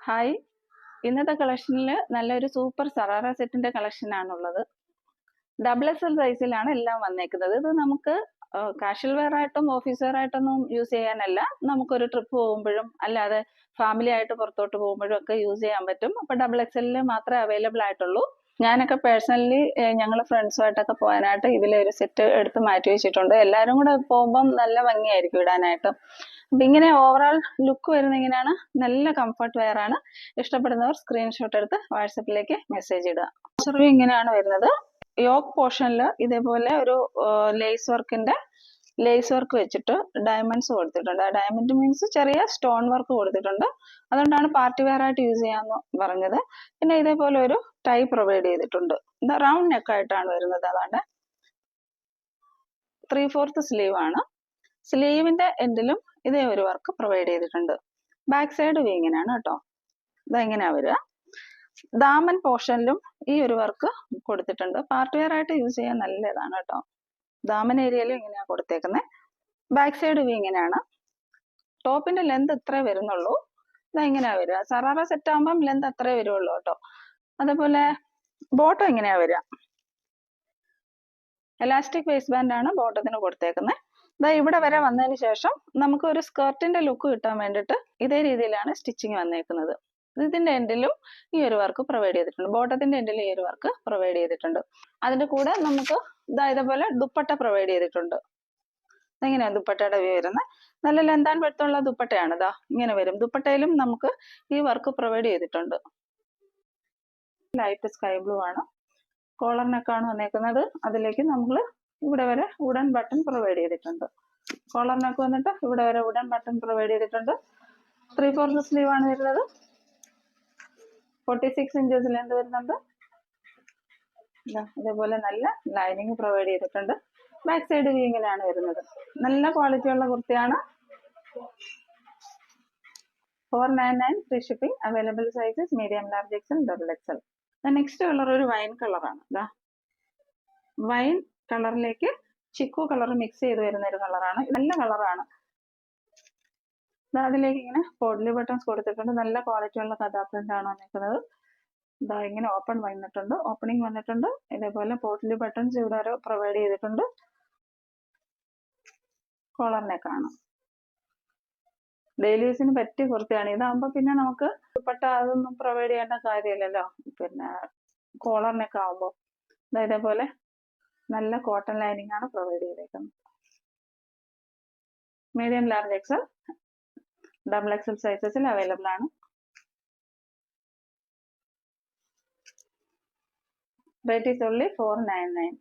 Hi, ഇന്നത്തെ കളക്ഷനിൽ നല്ലൊരു super sharara സെറ്റിന്റെ കളക്ഷൻ ആണുള്ളത്. ഡബിൾ എക്സ് എൽ സൈസിലാണ് എല്ലാം വന്നേക്കുന്നത്. ഇത് നമുക്ക് കാഷ്വൽ വെയർ ആയിട്ടും ഓഫീസ് വെയർ ആയിട്ടൊന്നും യൂസ് ചെയ്യാനല്ല, നമുക്കൊരു ട്രിപ്പ് പോകുമ്പോഴും അല്ലാതെ ഫാമിലി ആയിട്ട് പുറത്തോട്ട് പോകുമ്പോഴും ഒക്കെ യൂസ് ചെയ്യാൻ പറ്റും. അപ്പൊ ഡബിൾ എക്സ് എല്ലിൽ മാത്രമേ അവൈലബിൾ ആയിട്ടുള്ളൂ. ഞാനൊക്കെ പേഴ്സണലി ഞങ്ങൾ ഫ്രണ്ട്സുമായിട്ടൊക്കെ പോകാനായിട്ട് ഇതിലൊരു സെറ്റ് എടുത്ത് മാറ്റി വെച്ചിട്ടുണ്ട്. എല്ലാവരും കൂടെ പോകുമ്പം നല്ല ഭംഗിയായിരിക്കും ഇടാനായിട്ട്. അപ്പൊ ഇങ്ങനെ ഓവറോൾ ലുക്ക് വരുന്ന ഇങ്ങനെയാണ്. നല്ല കംഫർട്ട് വെയർ ആണ്. ഇഷ്ടപ്പെടുന്നവർ സ്ക്രീൻഷോട്ട് എടുത്ത് വാട്സപ്പിലേക്ക് മെസ്സേജ് ഇടുക. സർവീ ഇങ്ങനെയാണ് വരുന്നത്. യോക്ക് പോർഷനിൽ ഇതേപോലെ ഒരു ലേസ് വർക്ക് വെച്ചിട്ട് ഡയമണ്ട്സ് കൊടുത്തിട്ടുണ്ട്. ഡയമണ്ട് മീൻസ് ചെറിയ സ്റ്റോൺ വർക്ക് കൊടുത്തിട്ടുണ്ട്. അതുകൊണ്ടാണ് പാർട്ടി വെയർ ആയിട്ട് യൂസ് ചെയ്യാന്ന് പറഞ്ഞത്. പിന്നെ ഇതേപോലെ ഒരു ടൈ പ്രൊവൈഡ് ചെയ്തിട്ടുണ്ട്. ഇത് റൗണ്ട് നെക്ക് ആയിട്ടാണ് വരുന്നത്. അതാണ് 3/4 സ്ലീവ് ആണ്. സ്ലീവിന്റെ എൻഡിലും ഇതേ ഒരു വർക്ക് പ്രൊവൈഡ് ചെയ്തിട്ടുണ്ട്. ബാക്ക് സൈഡ് ഇങ്ങനെയാണ് കേട്ടോ. ഇതെങ്ങനെയാ വരിക. ദാമൻ പോർഷനിലും ഈ ഒരു വർക്ക് കൊടുത്തിട്ടുണ്ട്. പാർട്ടി വെയർ ആയിട്ട് യൂസ് ചെയ്യാൻ നല്ലതാണ് കേട്ടോ. ദാമൻ ഏരിയയിലും ഇങ്ങനെയാ കൊടുത്തേക്കുന്നത്. ബാക്ക് സൈഡ് ഇങ്ങനെയാണ്. ടോപ്പിന്റെ ലെന്ത് ഇത്രേ വരുന്നുള്ളൂ. ഇതെങ്ങനെയാ വരിക. സറാറ സെറ്റ് ആകുമ്പം ലെന്ത് അത്രേ വരുള്ളൂ കേട്ടോ. അതേപോലെ ബോട്ടം ഇങ്ങനെയാ വരിക. എലാസ്റ്റിക് വേസ്റ്റ് ബാൻഡ് ആണ് ബോട്ടത്തിന് കൊടുത്തേക്കുന്നത്. ഇതാ ഇവിടെ വരെ വന്നതിന് ശേഷം നമുക്ക് ഒരു സ്കർട്ടിന്റെ ലുക്ക് കിട്ടാൻ വേണ്ടിയിട്ട് ഇതേ രീതിയിലാണ് സ്റ്റിച്ചിങ് വന്നേക്കുന്നത്. ഇതിന്റെ എൻഡിലും ഈ ഒരു വർക്ക് പ്രൊവൈഡ് ചെയ്തിട്ടുണ്ട്. ബോട്ടത്തിന്റെ എൻഡിൽ ഈ ഒരു വർക്ക് പ്രൊവൈഡ് ചെയ്തിട്ടുണ്ട്. അതിന്റെ കൂടെ നമുക്ക് ഇതേപോലെ ദുപ്പട്ട പ്രൊവൈഡ് ചെയ്തിട്ടുണ്ട്. ഇങ്ങനെയാണ് ദുപ്പട്ടയുടെ വ്യൂ വരുന്നത്. നല്ല ലെന്ത് ആൻഡ് വിഡ്ത്ത് ഉള്ള ദുപ്പട്ടയാണ്. ഇതാ ഇങ്ങനെ വരും. ദുപ്പട്ടയിലും നമുക്ക് ഈ വർക്ക് പ്രൊവൈഡ് ചെയ്തിട്ടുണ്ട്. ലൈറ്റ് സ്കൈ ബ്ലൂ ആണ്. കോളർ നെക്കാണ് വന്നേക്കുന്നത്. അതിലേക്ക് നമ്മൾ ഇവിടെ വരെ വുഡൻ ബട്ടൺ പ്രൊവൈഡ് ചെയ്തിട്ടുണ്ട്. കോളർ നെക്ക് വന്നിട്ട് ഇവിടെ വരെ വുഡൻ ബട്ടൺ പ്രൊവൈഡ് ചെയ്തിട്ടുണ്ട്. 3/4 സ്ലീവ് ആണ് വരുന്നത്. 46 ഇഞ്ചസ് ലെന്ത് വരുന്നുണ്ട്. ഇതേപോലെ നല്ല ലൈനിങ് പ്രൊവൈഡ് ചെയ്തിട്ടുണ്ട്. ബാക്ക് സൈഡ് ഇങ്ങനെയാണ് വരുന്നത്. നല്ല ക്വാളിറ്റി ഉള്ള കുർത്തിയാണ്. 499 free shipping. Available sizes medium, large XL, double Excel. Next colour ഒരു വൈൻ കളറാണ്. ഇതാ വൈൻ കളറിലേക്ക് ചിക്കു കളർ മിക്സ് ചെയ്ത് വരുന്ന ഒരു കളറാണ്. നല്ല കളറാണ്. അതിലേക്ക് ഇങ്ങനെ പോഡ്ലി ബട്ടൺസ് കൊടുത്തിട്ടുണ്ട്. നല്ല ക്വാളിറ്റി ഉള്ള കഥാ പ്രിന്റ് ആണ് വന്നിരിക്കുന്നത്. ഇതാ ഇങ്ങനെ ഓപ്പൺ വന്നിട്ടുണ്ട്, ഓപ്പണിംഗ് വന്നിട്ടുണ്ട്. ഇതേപോലെ പോഡ്ലി ബട്ടൺസ് ഇവിടെ വരെ പ്രൊവൈഡ് ചെയ്തിട്ടുണ്ട്. കോളർ നെക്കാണ്. ഡെയിലി യൂസിന് പറ്റിയ കുർത്തിയാണ്. ഇതാകുമ്പോ പിന്നെ നമുക്ക് ദുപ്പട്ട അതൊന്നും പ്രൊവൈഡ് ചെയ്യേണ്ട കാര്യമില്ലല്ലോ. പിന്നെ കോളർ നെക്ക് ആവുമ്പോ ഇതേപോലെ നല്ല കോട്ടൺ ലൈനിങ് ആണ് പ്രൊവൈഡ് ചെയ്തേക്കുന്നത്. Medium, large XL, double XL സൈസസിൽ അവൈലബിൾ ആണ്. Rate is only 499.